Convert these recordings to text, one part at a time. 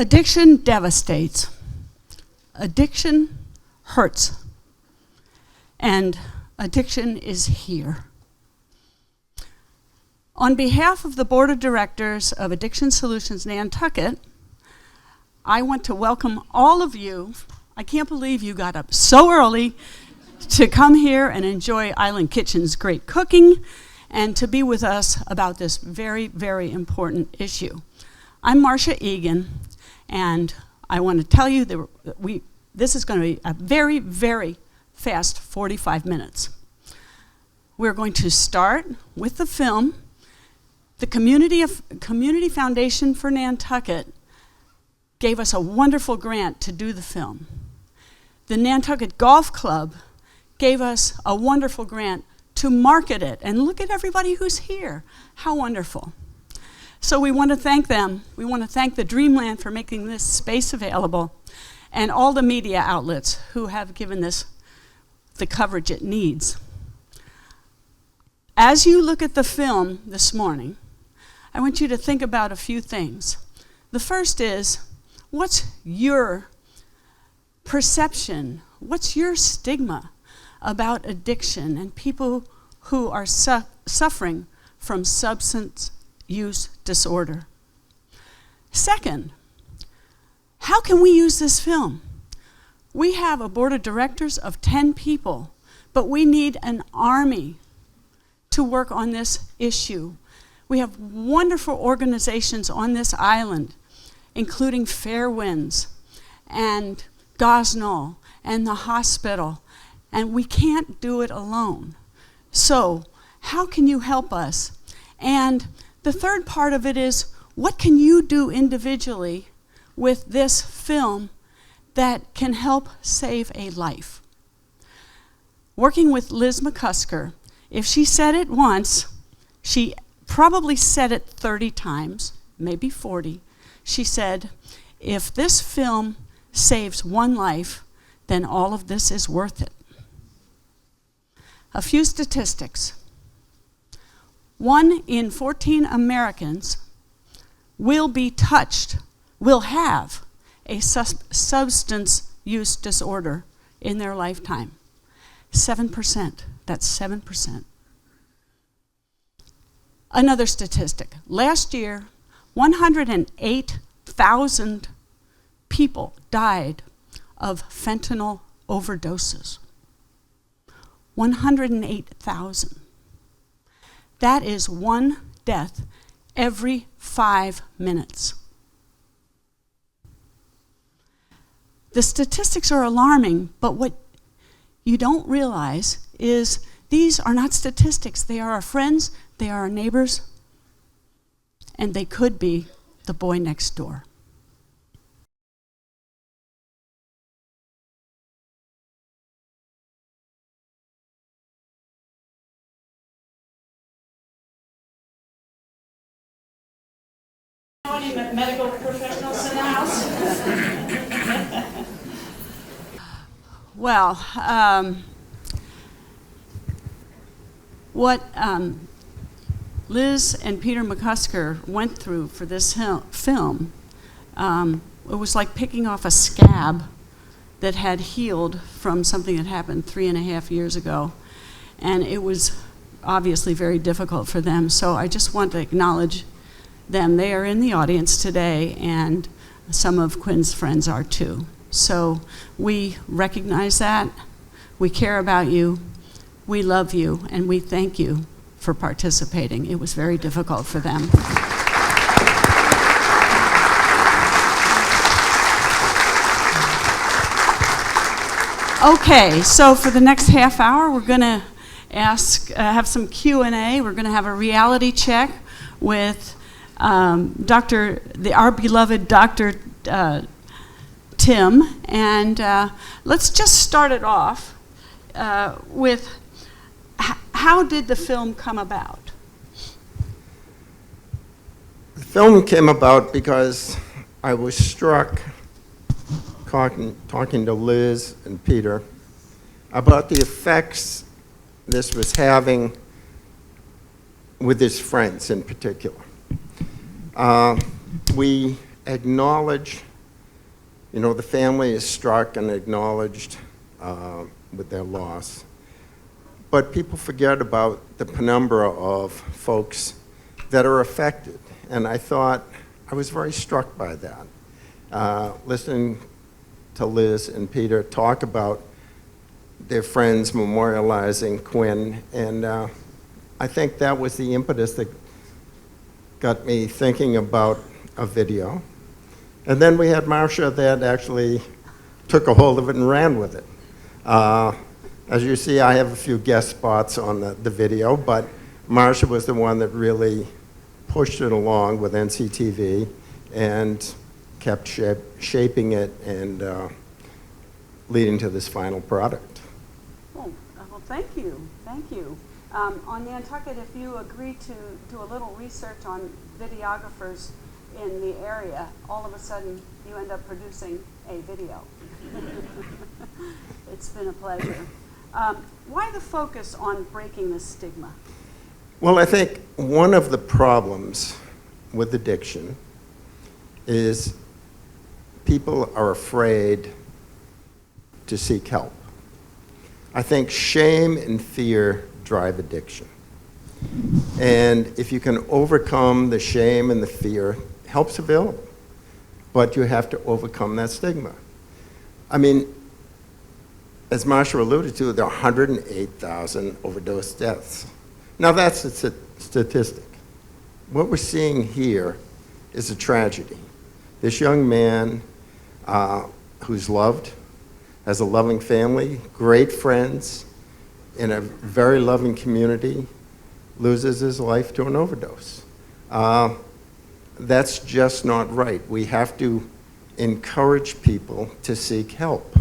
Addiction devastates. Addiction hurts. And addiction is here. On behalf of the Board of Directors of Addiction Solutions Nantucket, I want to welcome all of you. I can't believe you got up so early to come here and enjoy Island Kitchen's great cooking and to be with us about this very, very important issue. I'm Marsha Egan, and I want to tell you that this is going to be a very, very fast 45 minutes. We're going to start with the film. The Community Foundation for Nantucket gave us a wonderful grant to do the film. The Nantucket Golf Club gave us a wonderful grant to market it. And look at everybody who's here. How wonderful. So we want to thank them. We want to thank the Dreamland for making this space available, and all the media outlets who have given this the coverage it needs. As you look at the film this morning, I want you to think about a few things. The first is, what's your perception? What's your stigma about addiction and people who are suffering from substance use disorder? Second, how can we use this film? We have a board of directors of 10 people, but we need an army to work on this issue. We have wonderful organizations on this island, including Fair Winds and Gosnell and the hospital, and we can't do it alone. So how can you help us? And the third part of it is, what can you do individually with this film that can help save a life? Working with Liz McCusker, if she said it once, she probably said it 30 times, maybe 40. She said, if this film saves one life, then all of this is worth it. A few statistics. 1 in 14 Americans will have a substance use disorder in their lifetime. 7%, that's 7%. Another statistic, last year, 108,000 people died of fentanyl overdoses. 108,000. That is one death every 5 minutes. The statistics are alarming, but what you don't realize is these are not statistics. They are our friends, they are our neighbors, and they could be the boy next door. Any medical professionals in the house? Well, what Liz and Peter McCusker went through for this film, it was like picking off a scab that had healed from something that happened 3.5 years ago. And it was obviously very difficult for them. So I just want to acknowledge them. They are in the audience today, and some of Quinn's friends are too. So we recognize that, we care about you, we love you, and we thank you for participating. It was very difficult for them. Okay, so for the next half hour, we're going to have some Q&A. We're going to have a reality check with our beloved Dr. Tim, and let's just start it off with how did the film come about? The film came about because I was struck talking to Liz and Peter about the effects this was having with his friends in particular. We acknowledge You know, the family is struck and acknowledged with their loss. But people forget about the penumbra of folks that are affected. And I was very struck by that. Listening to Liz and Peter talk about their friends memorializing Quinn, and I think that was the impetus that got me thinking about a video. And then we had Marsha that actually took a hold of it and ran with it. As you see, I have a few guest spots on the video, but Marsha was the one that really pushed it along with NCTV and kept shaping it and leading to this final product. Well, thank you. Thank you. On Nantucket, if you agree to do a little research on videographers in the area, all of a sudden you end up producing a video. It's been a pleasure. Why the focus on breaking the stigma? Well, I think one of the problems with addiction is people are afraid to seek help. I think shame and fear drive addiction. And if you can overcome the shame and the fear, help's available. But you have to overcome that stigma. I mean, as Marsha alluded to, there are 108,000 overdose deaths. Now that's a statistic. What we're seeing here is a tragedy. This young man who's loved, has a loving family, great friends, in a very loving community, loses his life to an overdose. That's just not right. We have to encourage people to seek help.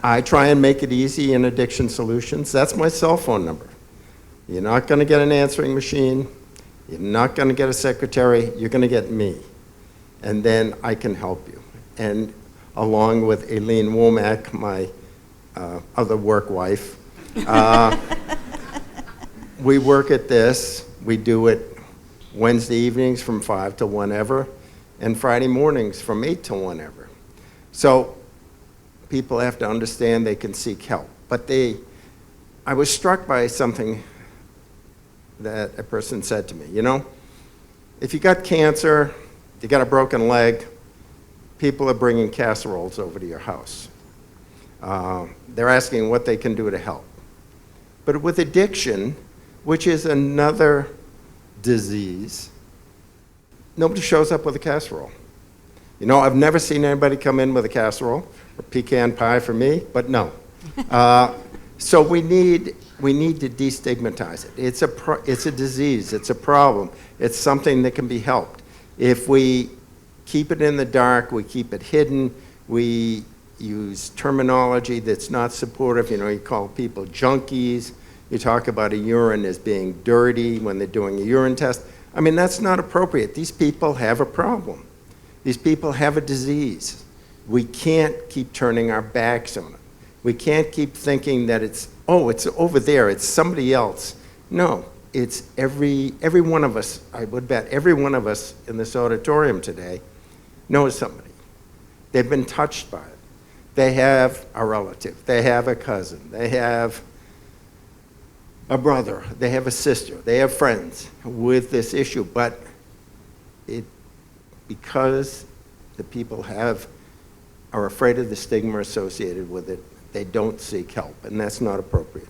I try and make it easy in Addiction Solutions. That's my cell phone number. You're not going to get an answering machine. You're not going to get a secretary. You're going to get me. And then I can help you. And along with Aileen Womack, my other work wife, we work at this. We do it Wednesday evenings from 5 to whenever, and Friday mornings from 8 to whenever. So people have to understand they can seek help. But I was struck by something that a person said to me. You know, if you got cancer, you got a broken leg, people are bringing casseroles over to your house. They're asking what they can do to help. But with addiction, which is another disease, nobody shows up with a casserole. You know, I've never seen anybody come in with a casserole or pecan pie for me, but no. So we need to destigmatize it. It's a disease. It's a problem. It's something that can be helped. If we keep it in the dark, we keep it hidden, we use terminology that's not supportive. You know, you call people junkies. You talk about a urine as being dirty when they're doing a urine test. I mean, that's not appropriate. These people have a problem. These people have a disease. We can't keep turning our backs on it. We can't keep thinking that it's over there, it's somebody else. No, it's every one of us, I would bet every one of us in this auditorium today knows somebody. They've been touched by it. They have a relative, they have a cousin, they have a brother, they have a sister, they have friends with this issue, but because the people are afraid of the stigma associated with it, they don't seek help, and that's not appropriate.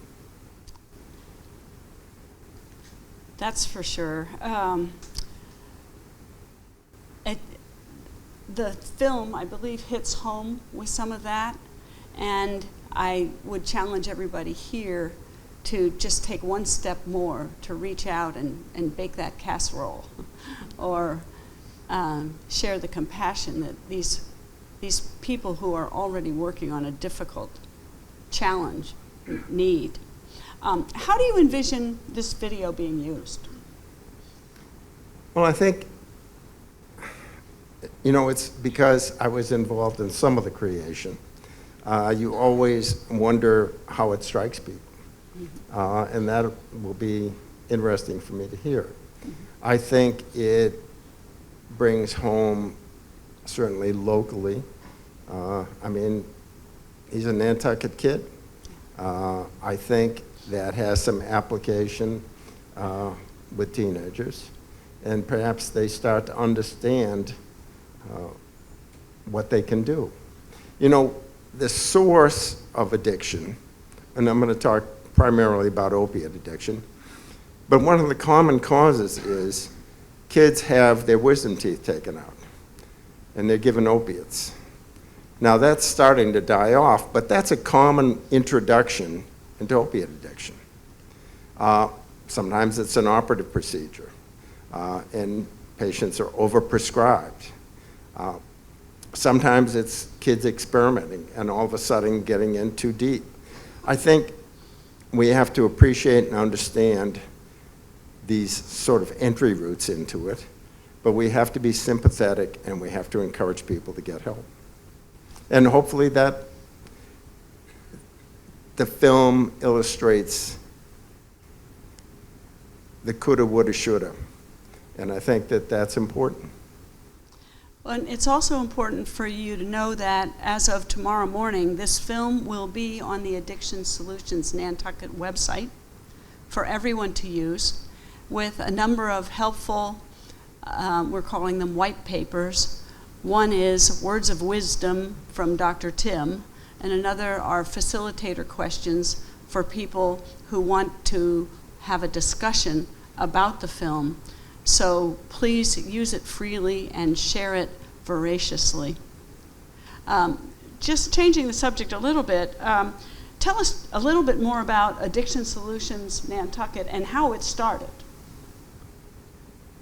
That's for sure. The film, I believe, hits home with some of that, and I would challenge everybody here to just take one step more to reach out and bake that casserole or share the compassion that these people who are already working on a difficult challenge need. How do you envision this video being used? Well, I think, you know, it's because I was involved in some of the creation. You always wonder how it strikes people. And that will be interesting for me to hear. I think it brings home certainly locally. I mean, he's a Nantucket kid. I think that has some application with teenagers, and perhaps they start to understand what they can do. You know, the source of addiction, and I'm going to talk primarily about opiate addiction, but one of the common causes is kids have their wisdom teeth taken out, and they're given opiates. Now that's starting to die off, but that's a common introduction into opiate addiction. Sometimes it's an operative procedure, and patients are overprescribed. Sometimes it's kids experimenting and all of a sudden getting in too deep. I think we have to appreciate and understand these sort of entry routes into it, but we have to be sympathetic and we have to encourage people to get help. And hopefully that the film illustrates the coulda, woulda, shoulda. And I think that that's important. Well, and it's also important for you to know that as of tomorrow morning, this film will be on the Addiction Solutions Nantucket website for everyone to use, with a number of helpful, we're calling them white papers. One is words of wisdom from Dr. Tim, and another are facilitator questions for people who want to have a discussion about the film. So please use it freely and share it voraciously. Just changing the subject a little bit, tell us a little bit more about Addiction Solutions Nantucket and how it started.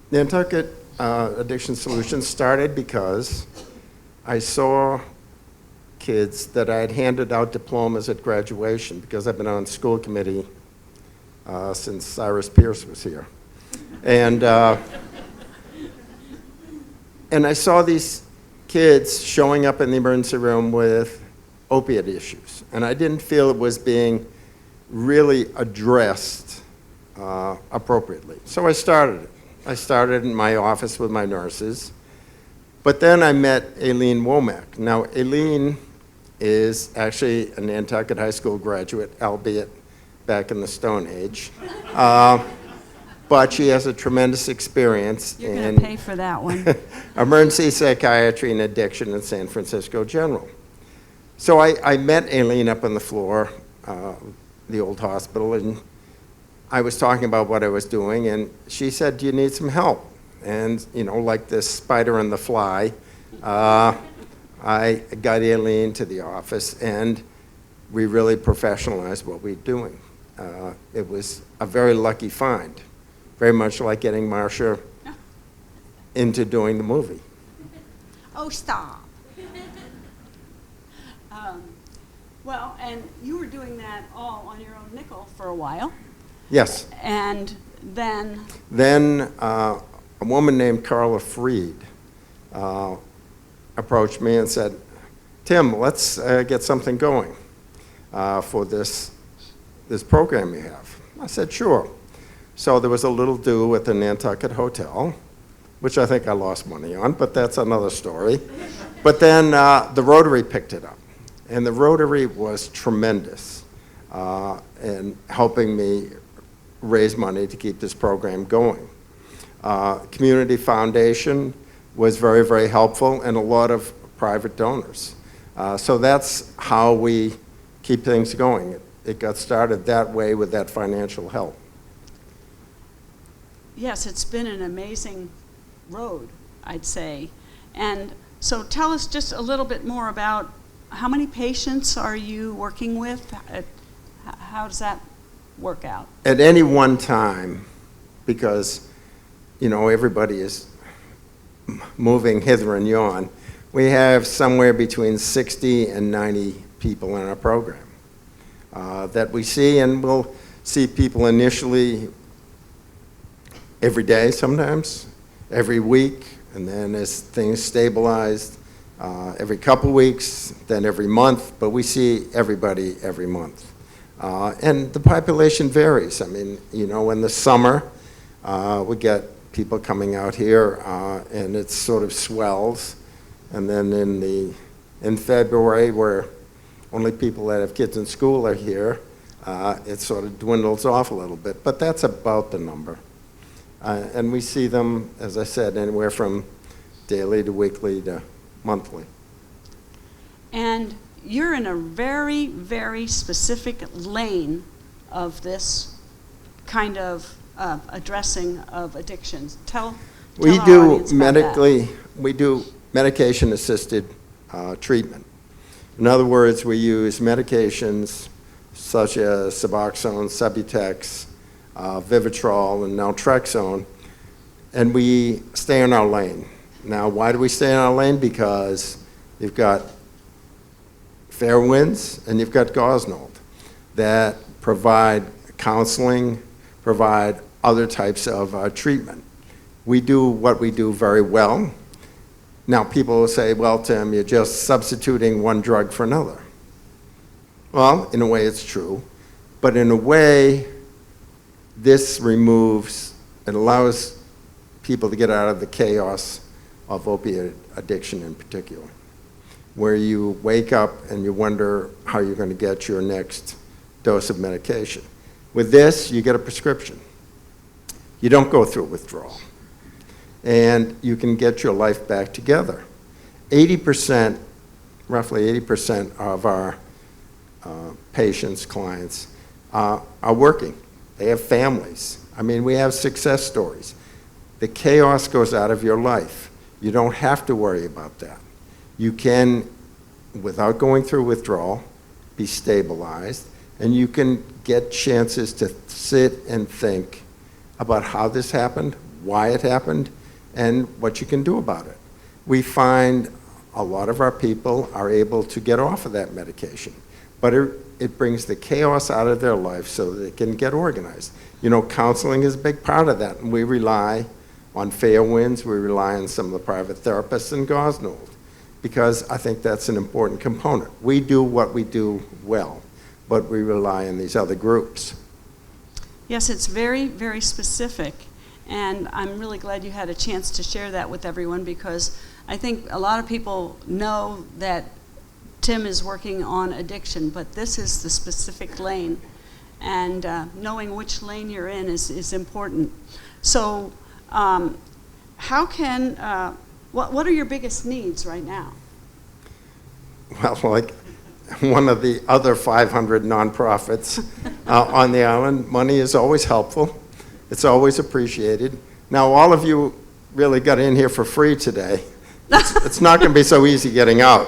Nantucket Addiction Solutions started because I saw kids that I had handed out diplomas at graduation, because I've been on school committee since Cyrus Pierce was here. And I saw these kids showing up in the emergency room with opiate issues, and I didn't feel it was being really addressed appropriately. So I started it. I started in my office with my nurses, but then I met Aileen Womack. Now, Aileen is actually a Nantucket High School graduate, albeit back in the Stone Age. But she has a tremendous experience You're in going to pay for that one. emergency psychiatry and addiction at San Francisco General. So I met Aileen up on the floor, the old hospital, and I was talking about what I was doing, and she said, "Do you need some help?" And, you know, like this spider and the fly, I got Aileen to the office, and we really professionalized what we were doing. It was a very lucky find, very much like getting Marsha into doing the movie. Oh, stop. Well, and you were doing that all on your own nickel for a while. Yes. And then? Then a woman named Carla Freed approached me and said, "Tim, let's get something going for this program you have." I said, "Sure." So there was a little do at the Nantucket Hotel, which I think I lost money on, but that's another story. But then the Rotary picked it up, and the Rotary was tremendous in helping me raise money to keep this program going. Community Foundation was very, very helpful, and a lot of private donors. So that's how we keep things going. It got started that way with that financial help. Yes, it's been an amazing road, I'd say. And so tell us just a little bit more about how many patients are you working with? How does that work out? At any one time, because, you know, everybody is moving hither and yon, we have somewhere between 60 and 90 people in our program that we see, and we'll see people initially every day sometimes, every week, and then as things stabilize, every couple weeks, then every month, but we see everybody every month. And the population varies. I mean, you know, in the summer, we get people coming out here, and it sort of swells. And then in February, where only people that have kids in school are here, it sort of dwindles off a little bit. But that's about the number. And we see them, as I said, anywhere from daily to weekly to monthly. And you're in a very, very specific lane of this kind of addressing of addictions. Tell We our do audience about that. we do medication-assisted treatment. In other words, we use medications such as Suboxone, Subutex, Vivitrol, and naltrexone, and we stay in our lane. Now, why do we stay in our lane? Because you've got fair winds and you've got Gosnold that provide counseling, provide other types of treatment. We do what we do very well. Now, people will say, well, Tim, you're just substituting one drug for another. Well, in a way, it's true. But in a way, this removes, it allows people to get out of the chaos of opiate addiction in particular, where you wake up and you wonder how you're going to get your next dose of medication. With this, you get a prescription. You don't go through withdrawal. And you can get your life back together. 80%, roughly 80% of our patients, clients, are working. They have families. I mean, we have success stories. The chaos goes out of your life. You don't have to worry about that. You can, without going through withdrawal, be stabilized, and you can get chances to sit and think about how this happened, why it happened, and what you can do about it. We find a lot of our people are able to get off of that medication, but it brings the chaos out of their life so that they can get organized. You know, counseling is a big part of that, and we rely on fair winds, we rely on some of the private therapists in Gosnold, because I think that's an important component. We do what we do well, but we rely on these other groups. Yes, it's very, very specific. And I'm really glad you had a chance to share that with everyone, because I think a lot of people know that Tim is working on addiction, but this is the specific lane. And knowing which lane you're in is important. So how can, what are your biggest needs right now? Well, like one of the other 500 nonprofits on the island, money is always helpful. It's always appreciated. Now, all of you really got in here for free today. It's not going to be so easy getting out.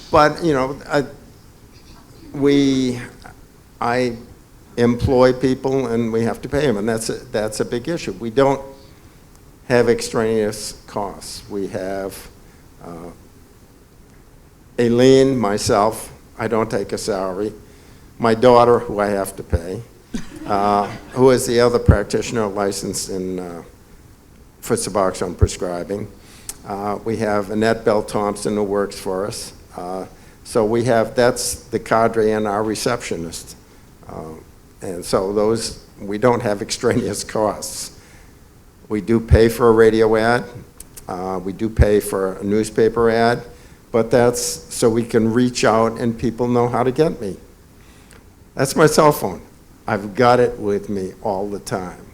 But, you know, I employ people and we have to pay them, and that's a big issue. We don't have extraneous costs. We have Aileen, myself, I don't take a salary. My daughter, who I have to pay. Who is the other practitioner licensed for Suboxone prescribing. We have Annette Bell Thompson who works for us. So that's the cadre and our receptionist. And so we don't have extraneous costs. We do pay for a radio ad. We do pay for a newspaper ad, but that's so we can reach out and people know how to get me. That's my cell phone. I've got it with me all the time.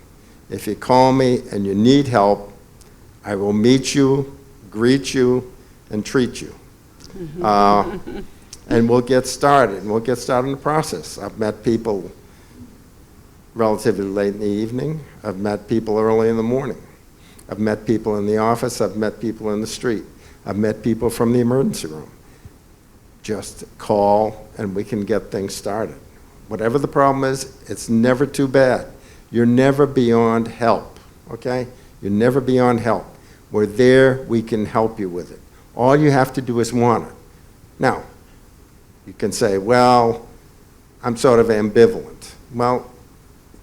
If you call me and you need help, I will meet you, greet you, and treat you. And we'll get started, and we'll get started in the process. I've met people relatively late in the evening. I've met people early in the morning. I've met people in the office. I've met people in the street. I've met people from the emergency room. Just call, and we can get things started. Whatever the problem is, it's never too bad. You're never beyond help, okay? You're never beyond help. We're there, we can help you with it. All you have to do is want it. Now, you can say, well, I'm sort of ambivalent. Well,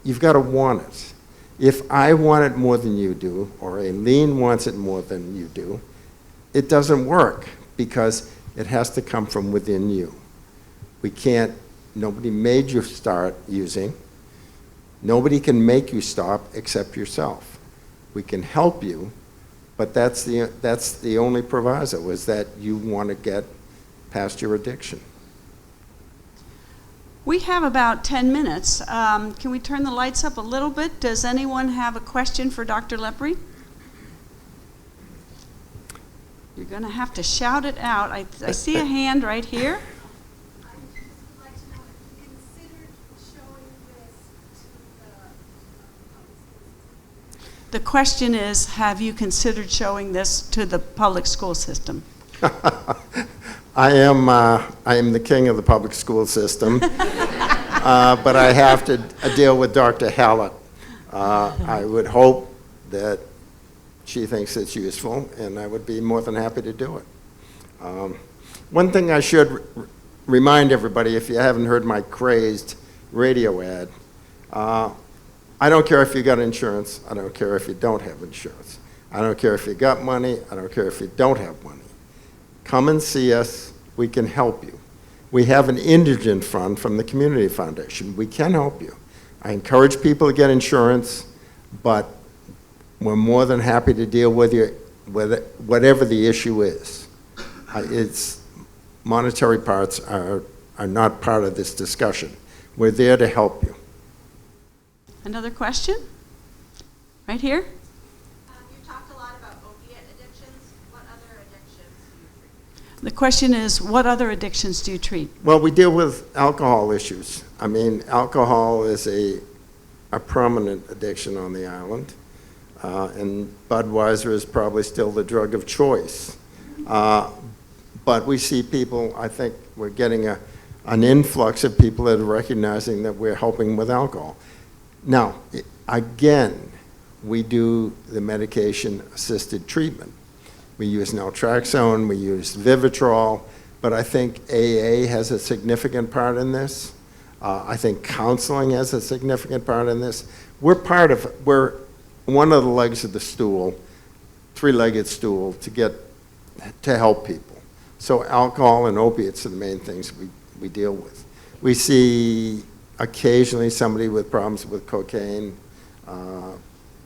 you've got to want it. If I want it more than you do, or Aileen wants it more than you do, it doesn't work because it has to come from within you. We can't. Nobody made you start using. Nobody can make you stop except yourself. We can help you, But that's the only proviso, is that you want to get past your addiction. We have about 10 minutes. Can we turn the lights up a little bit? Does anyone have a question for Dr. Lepore? You're going to have to shout it out. I see a hand right here. The question is, have you considered showing this to the public school system? I am the king of the public school system, but I have to deal with Dr. Hallett. I would hope that she thinks it's useful, and I would be more than happy to do it. One thing I should remind everybody, if you haven't heard my crazed radio ad, I don't care if you got insurance. I don't care if you don't have insurance. I don't care if you got money. I don't care if you don't have money. Come and see us. We can help you. We have an indigent fund from the Community Foundation. We can help you. I encourage people to get insurance, but we're more than happy to deal with you with whatever the issue is. It's monetary parts are not part of this discussion. We're there to help you. Another question? Right here? You talked a lot about opiate addictions. What other addictions do you treat? The question is, what other addictions do you treat? Well, we deal with alcohol issues. I mean, alcohol is a prominent addiction on the island, and Budweiser is probably still the drug of choice. But we see people, I think we're getting an influx of people that are recognizing that we're helping with alcohol. Now, again, we do the medication-assisted treatment. We use naltrexone, we use Vivitrol, but I think AA has a significant part in this. I think counseling has a significant part in this. We're one of the legs of the stool, three-legged stool, to help people. So alcohol and opiates are the main things we deal with. We see occasionally somebody with problems with cocaine,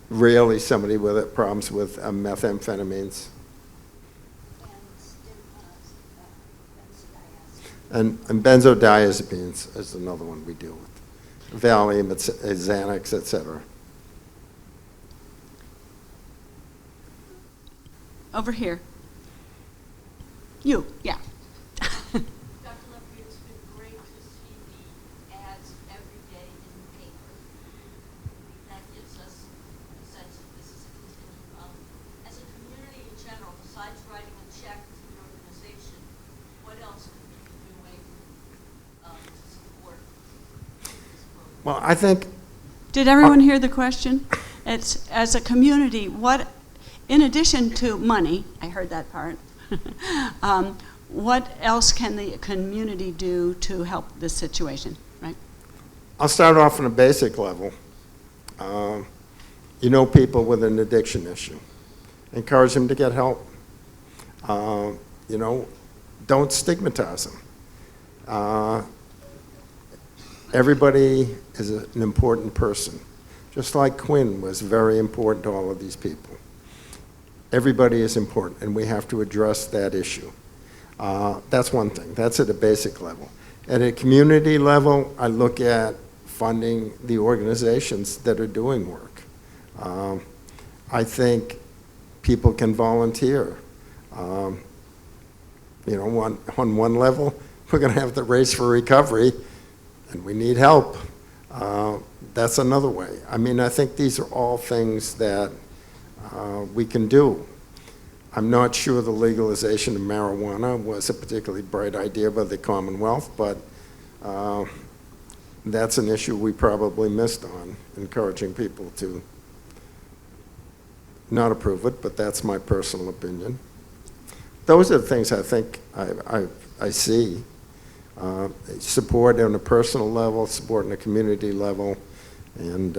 rarely somebody with problems with methamphetamines. And benzodiazepines is another one we deal with. Valium, Xanax, etc. Over here. You, yeah. Dr. Lepore, it's been great to see the ads every day in the paper. That gives us a sense that this is a continuum. As a community in general, besides writing a check to the organization, what else could we be doing to support this program? Well, I think... Did everyone hear the question? It's, as a community, what, in addition to money, I heard that part, what else can the community do to help this situation, right? I'll start off on a basic level. You know people with an addiction issue. Encourage them to get help. Don't stigmatize them. Everybody is an important person. Just like Quinn was very important to all of these people. Everybody is important, and we have to address that issue. That's one thing. That's at a basic level. At a community level, I look at funding the organizations that are doing work. I think people can volunteer. On one level, we're going to have the Race for Recovery, and we need help. That's another way. I mean, I think these are all things that we can do. I'm not sure the legalization of marijuana was a particularly bright idea by the Commonwealth, but that's an issue we probably missed on, encouraging people to not approve it, but that's my personal opinion. Those are the things I think I see. Support on a personal level, support on a community level, and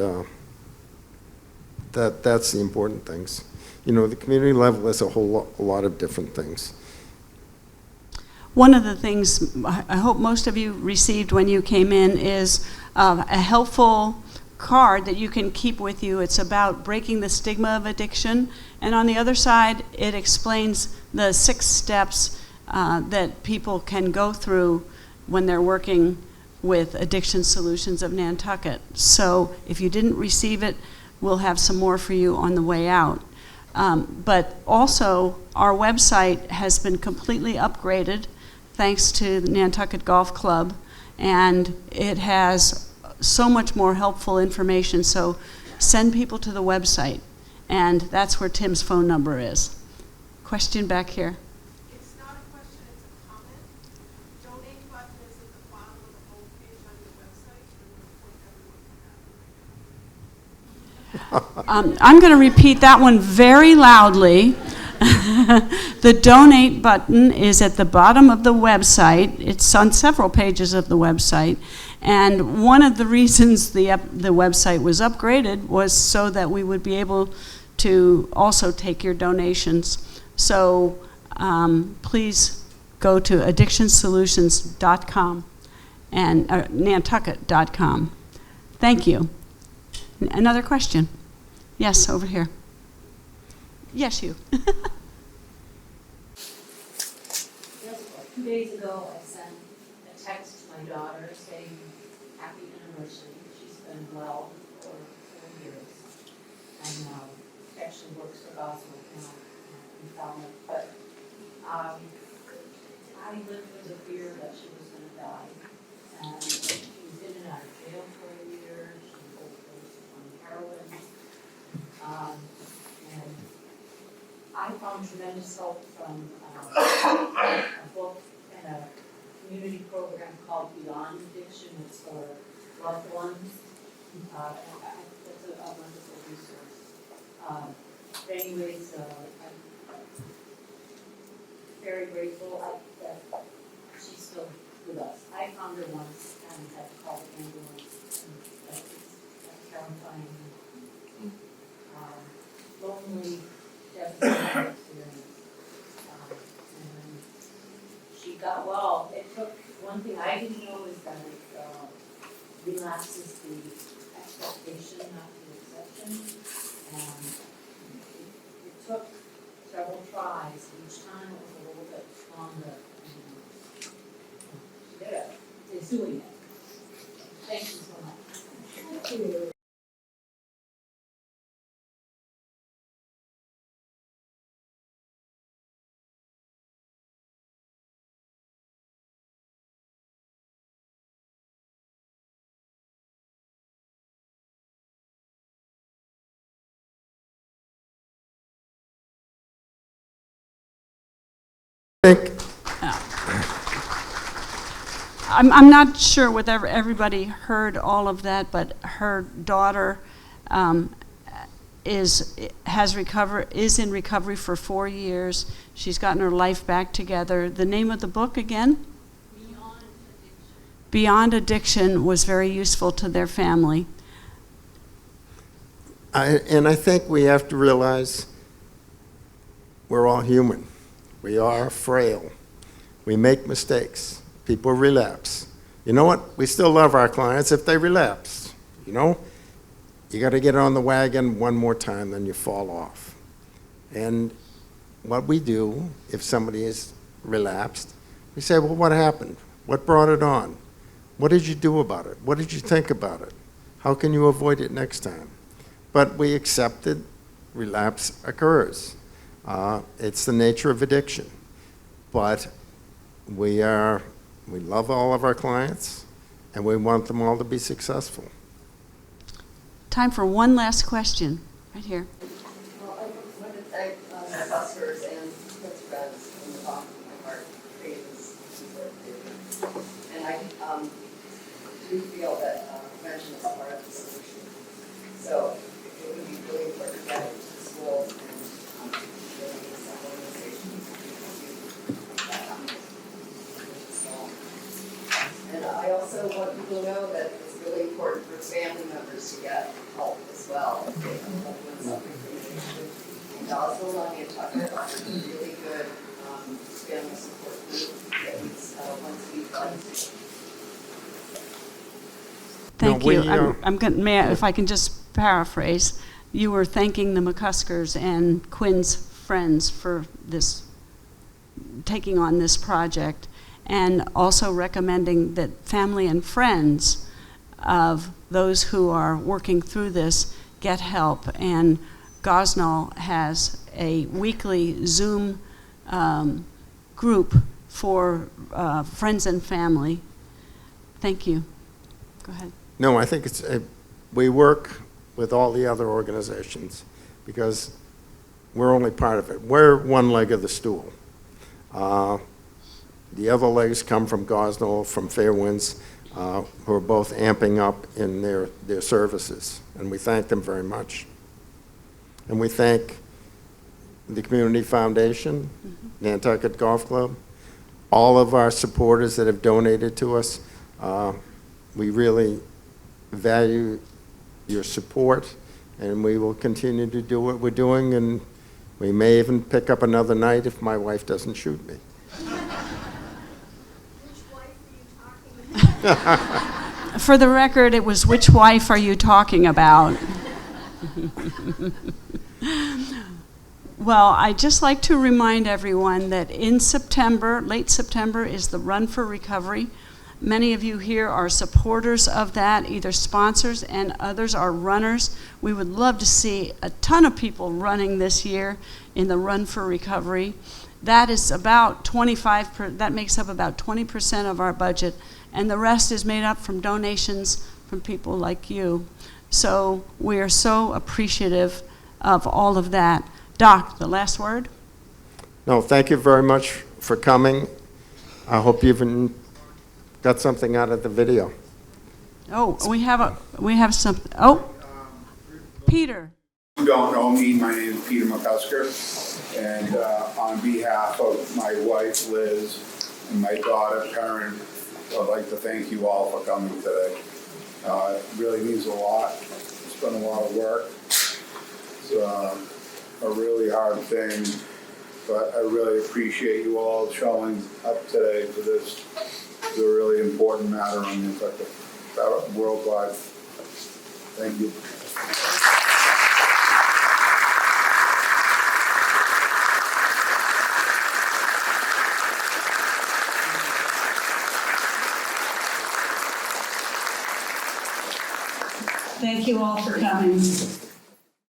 that's the important things. The community level is a whole lot of different things. One of the things I hope most of you received when you came in is a helpful card that you can keep with you. It's about breaking the stigma of addiction. And on the other side, it explains the 6 steps that people can go through when they're working with Addiction Solutions of Nantucket. So if you didn't receive it, we'll have some more for you on the way out. But also, our website has been completely upgraded thanks to the Nantucket Golf Club, and it has so much more helpful information. So send people to the website, and that's where Tim's phone number is. Question back here. It's not a question, it's a comment. Donate button is at the bottom of the whole page on your website, and we'll point everyone to that. I'm going to repeat that one very loudly. The donate button is at the bottom of the website. It's on several pages of the website. And one of the reasons the website was upgraded was so that we would be able to also take your donations. So please go to addictionsolutions.com and nantucket.com. Thank you. Another question? Yes, over here. Yes, you. 2 days ago, I sent a text to my daughter saying, "Happy anniversary." She's been well for 4 years, and actually works for Gospel now in Falmouth. But I lived with the fear that she was going to die, and she was in and out of jail for a year. She overdosed on heroin, and I found tremendous help from a book and a community program called Beyond Addiction. It's for loved ones. It's a wonderful resource. But anyways, I'm very grateful that she's still with us. I found her once and had to call the ambulance. And that was terrifying. Lonely, devastating experience. And she got well. It took, one thing I didn't know is that relapse is the expectation, not the exception. And it took several tries. Each time it was a little bit longer. And she did it. Is doing it. Thank you so much. Thank you. I'm not sure whether everybody heard all of that, but her daughter is in recovery for 4 years. She's gotten her life back together. The name of the book again? Beyond Addiction. Beyond Addiction was very useful to their family. And I think we have to realize we're all human. We are frail. We make mistakes. People relapse. You know what? We still love our clients if they relapse. You know, you got to get on the wagon one more time, then you fall off. And what we do, if somebody is relapsed, we say, well, what happened? What brought it on? What did you do about it? What did you think about it? How can you avoid it next time? But we accept that relapse occurs. It's the nature of addiction. But we love all of our clients, and we want them all to be successful. Time for one last question, right here. Well, I want to thank my customers and his friends from the bottom of my heart for creating this support program. And I do feel that prevention is part of the solution. So it would be really important to get into the schools and really some organizations to do that. And I also want people to know that it's really important for family members to get help as well. If they have loved ones suffering from addiction. And Gospel on Nantucket offers a really good family support group that meets once a week. Thank No, you. we, I'm going. May I, if I can just paraphrase, you were thanking the McCuskers and Quinn's friends for this, taking on this project, and also recommending that family and friends of those who are working through this get help. And Gosnell has a weekly Zoom group for friends and family. Thank you. Go ahead. No, I think we work with all the other organizations because we're only part of it. We're one leg of the stool. The other legs come from Gosnell, from Fairwinds, who are both amping up in their services, and we thank them very much. And we thank the Community Foundation, Nantucket Golf Club, all of our supporters that have donated to us. We really value your support, and we will continue to do what we're doing, and we may even pick up another night if my wife doesn't shoot me. Which wife are you talking about? For the record, it was, which wife are you talking about? Well, I'd just like to remind everyone that in September, late September, is the Run for Recovery. Many of you here are supporters of that, either sponsors, and others are runners. We would love to see a ton of people running this year in the Run for Recovery. That is about that makes up about 20% of our budget, and the rest is made up from donations from people like you. So we are so appreciative of all of that. Doc, the last word? No, thank you very much for coming. I hope you've got something out of the video. Oh, we have some. Oh, Peter. Who don't know me, my name is Peter McCusker, and on behalf of my wife Liz and my daughter Karen, I'd like to thank you all for coming today. It really means a lot. It's been a lot of work. It's a really hard thing, but I really appreciate you all showing up today for this. It's a really important matter on Nantucket, worldwide. Thank you. Thank you all for coming.